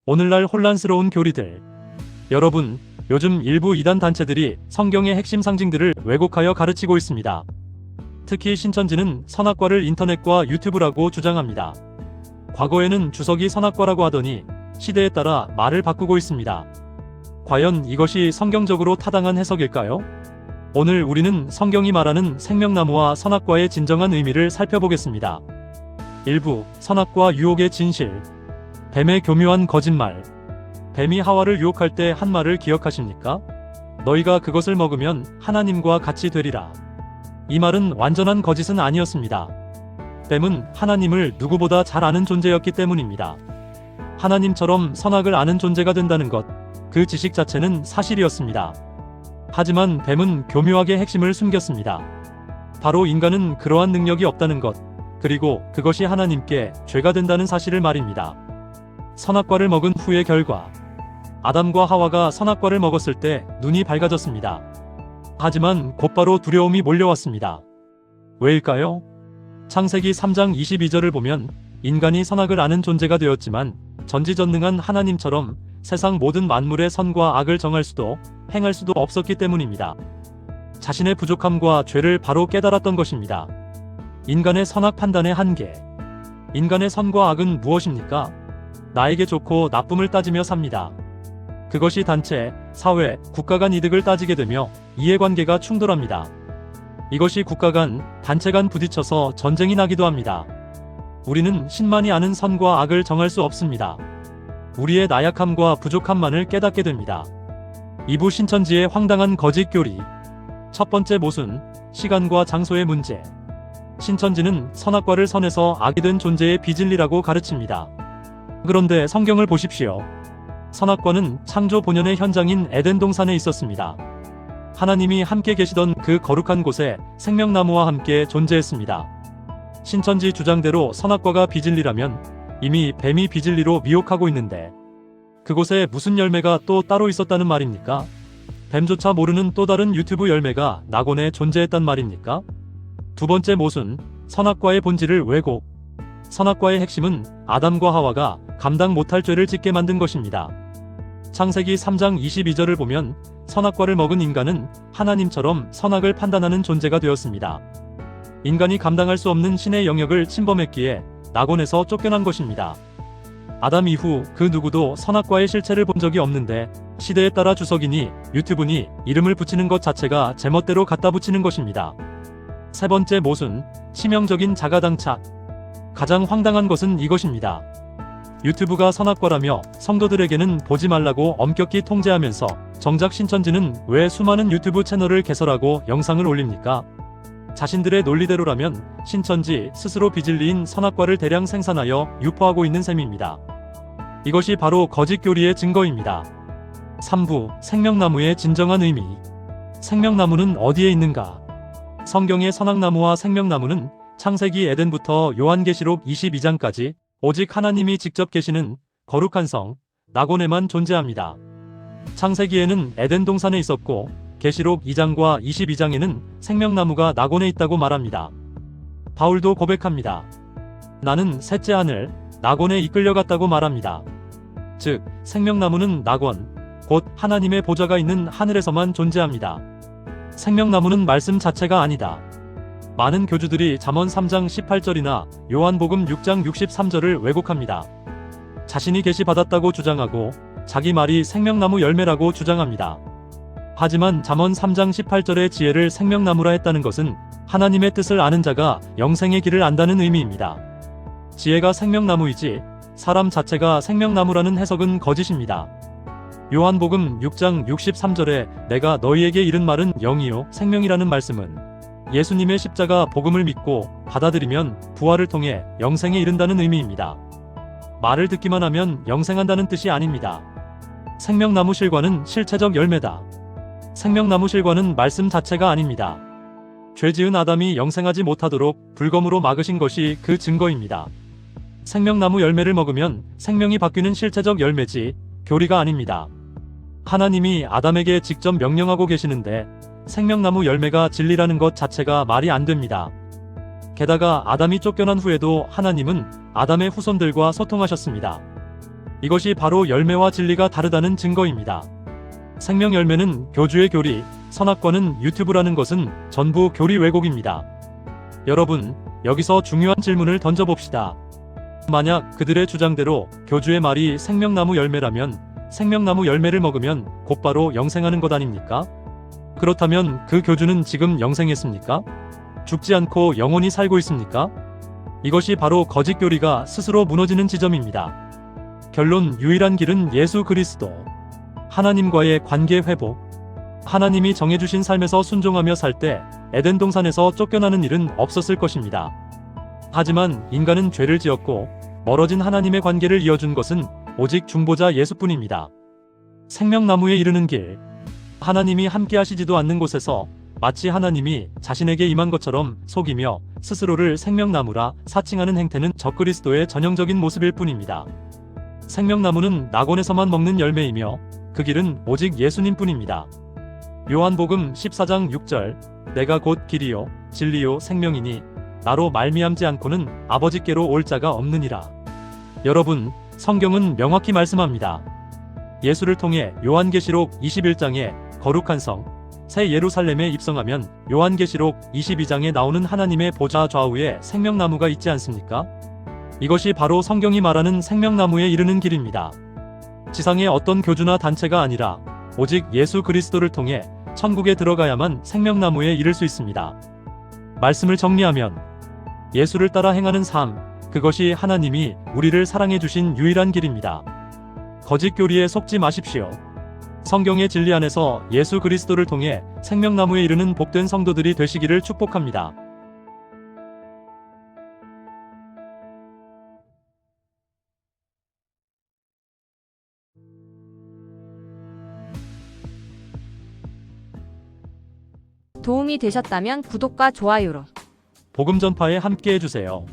오늘날 혼란스러운 교리들. 여러분, 요즘 일부 이단 단체들이 성경의 핵심 상징들을 왜곡하여 가르치고 있습니다. 특히 신천지는 선악과를 인터넷과 유튜브라고 주장합니다. 과거에는 주석이 선악과라고 하더니 시대에 따라 말을 바꾸고 있습니다. 과연 이것이 성경적으로 타당한 해석일까요? 오늘 우리는 성경이 말하는 생명나무와 선악과의 진정한 의미를 살펴보겠습니다. 1부, 선악과 유혹의 진실. 뱀의 교묘한 거짓말. 뱀이 하와를 유혹할 때 한 말을 기억하십니까? 너희가 그것을 먹으면 하나님과 같이 되리라. 이 말은 완전한 거짓은 아니었습니다. 뱀은 하나님을 누구보다 잘 아는 존재였기 때문입니다. 하나님처럼 선악을 아는 존재가 된다는 것, 그 지식 자체는 사실이었습니다. 하지만 뱀은 교묘하게 핵심을 숨겼습니다. 바로 인간은 그러한 능력이 없다는 것, 그리고 그것이 하나님께 죄가 된다는 사실을 말입니다. 선악과를 먹은 후의 결과. 아담과 하와가 선악과를 먹었을 때 눈이 밝아졌습니다. 하지만 곧바로 두려움이 몰려왔습니다. 왜일까요? 창세기 3장 22절을 보면 인간이 선악을 아는 존재가 되었지만 전지전능한 하나님처럼 세상 모든 만물의 선과 악을 정할 수도 행할 수도 없었기 때문입니다. 자신의 부족함과 죄를 바로 깨달았던 것입니다. 인간의 선악 판단의 한계. 인간의 선과 악은 무엇입니까? 나에게 좋고 나쁨을 따지며 삽니다. 그것이 단체, 사회, 국가 간 이득을 따지게 되며 이해관계가 충돌합니다. 이것이 국가 간, 단체 간 부딪혀서 전쟁이 나기도 합니다. 우리는 신만이 아는 선과 악을 정할 수 없습니다. 우리의 나약함과 부족함만을 깨닫게 됩니다. 2부 신천지의 황당한 거짓 교리. 첫 번째 모순, 시간과 장소의 문제. 신천지는 선악과를 선에서 악이 된 존재의 비진리라고 가르칩니다. 그런데 성경을 보십시오. 선악과는 창조 본연의 현장인 에덴 동산에 있었습니다. 하나님이 함께 계시던 그 거룩한 곳에 생명나무와 함께 존재했습니다. 신천지 주장대로 선악과가 비진리라면 이미 뱀이 비진리로 미혹하고 있는데 그곳에 무슨 열매가 또 따로 있었다는 말입니까? 뱀조차 모르는 또 다른 유튜브 열매가 낙원에 존재했단 말입니까? 두 번째 모순, 선악과의 본질을 왜곡. 선악과의 핵심은 아담과 하와가 감당 못할 죄를 짓게 만든 것입니다. 창세기 3장 22절을 보면 선악과를 먹은 인간은 하나님처럼 선악을 판단하는 존재가 되었습니다. 인간이 감당할 수 없는 신의 영역을 침범했기에 낙원에서 쫓겨난 것입니다. 아담 이후 그 누구도 선악과의 실체를 본 적이 없는데 시대에 따라 주석이니 유튜브니 이름을 붙이는 것 자체가 제멋대로 갖다 붙이는 것입니다. 세 번째 모순, 치명적인 자가당착. 가장 황당한 것은 이것입니다. 유튜브가 선악과라며 성도들에게는 보지 말라고 엄격히 통제하면서 정작 신천지는 왜 수많은 유튜브 채널을 개설하고 영상을 올립니까? 자신들의 논리대로라면 신천지 스스로 비진리인 선악과를 대량 생산하여 유포하고 있는 셈입니다. 이것이 바로 거짓 교리의 증거입니다. 3부, 생명나무의 진정한 의미. 생명나무는 어디에 있는가? 성경의 선악나무와 생명나무는 창세기 에덴부터 요한계시록 22장까지 오직 하나님이 직접 계시는 거룩한 성, 낙원에만 존재합니다. 창세기에는 에덴 동산에 있었고 계시록 2장과 22장에는 생명나무가 낙원에 있다고 말합니다. 바울도 고백합니다. 나는 셋째 하늘, 낙원에 이끌려갔다고 말합니다. 즉, 생명나무는 낙원, 곧 하나님의 보좌가 있는 하늘에서만 존재합니다. 생명나무는 말씀 자체가 아니다. 많은 교주들이 잠언 3장 18절이나 요한복음 6장 63절을 왜곡합니다. 자신이 계시받았다고 주장하고 자기 말이 생명나무 열매라고 주장합니다. 하지만 잠언 3장 18절의 지혜를 생명나무라 했다는 것은 하나님의 뜻을 아는 자가 영생의 길을 안다는 의미입니다. 지혜가 생명나무이지 사람 자체가 생명나무라는 해석은 거짓입니다. 요한복음 6장 63절에 내가 너희에게 이른 말은 영이요 생명이라는 말씀은 예수님의 십자가 복음을 믿고 받아들이면 부활을 통해 영생에 이른다는 의미입니다. 말을 듣기만 하면 영생한다는 뜻이 아닙니다. 생명나무 실과는 실체적 열매다. 생명나무 실과는 말씀 자체가 아닙니다. 죄 지은 아담이 영생하지 못하도록 불검으로 막으신 것이 그 증거입니다. 생명나무 열매를 먹으면 생명이 바뀌는 실체적 열매지 교리가 아닙니다. 하나님이 아담에게 직접 명령하고 계시는데 생명나무 열매가 진리라는 것 자체가 말이 안 됩니다. 게다가 아담이 쫓겨난 후에도 하나님은 아담의 후손들과 소통하셨습니다. 이것이 바로 열매와 진리가 다르다는 증거입니다. 생명 열매는 교주의 교리, 선악과는 유튜브라는 것은 전부 교리 왜곡입니다. 여러분, 여기서 중요한 질문을 던져봅시다. 만약 그들의 주장대로 교주의 말이 생명나무 열매라면 생명나무 열매를 먹으면 곧바로 영생하는 것 아닙니까? 그렇다면 그 교주는 지금 영생했습니까? 죽지 않고 영원히 살고 있습니까? 이것이 바로 거짓 교리가 스스로 무너지는 지점입니다. 결론, 유일한 길은 예수 그리스도. 하나님과의 관계 회복. 하나님이 정해주신 삶에서 순종하며 살 때 에덴 동산에서 쫓겨나는 일은 없었을 것입니다. 하지만 인간은 죄를 지었고 멀어진 하나님의 관계를 이어준 것은 오직 중보자 예수뿐입니다. 생명나무에 이르는 길. 하나님이 함께 하시지도 않는 곳에서 마치 하나님이 자신에게 임한 것처럼 속이며 스스로를 생명나무라 사칭하는 행태는 적그리스도의 전형적인 모습일 뿐입니다. 생명나무는 낙원에서만 먹는 열매이며 그 길은 오직 예수님뿐입니다. 요한복음 14장 6절, 내가 곧 길이요 진리요 생명이니 나로 말미암지 않고는 아버지께로 올 자가 없느니라. 여러분, 성경은 명확히 말씀합니다. 예수를 통해 요한계시록 21장에 거룩한 성, 새 예루살렘에 입성하면 요한계시록 22장에 나오는 하나님의 보좌 좌우에 생명나무가 있지 않습니까? 이것이 바로 성경이 말하는 생명나무에 이르는 길입니다. 지상의 어떤 교주나 단체가 아니라 오직 예수 그리스도를 통해 천국에 들어가야만 생명나무에 이를 수 있습니다. 말씀을 정리하면 예수를 따라 행하는 삶, 그것이 하나님이 우리를 사랑해 주신 유일한 길입니다. 거짓 교리에 속지 마십시오. 성경의 진리 안에서 예수 그리스도를 통해 생명나무에 이르는 복된 성도들이 되시기를 축복합니다. 도움이 되셨다면 구독과 좋아요로 복음 전파에 함께 해주세요.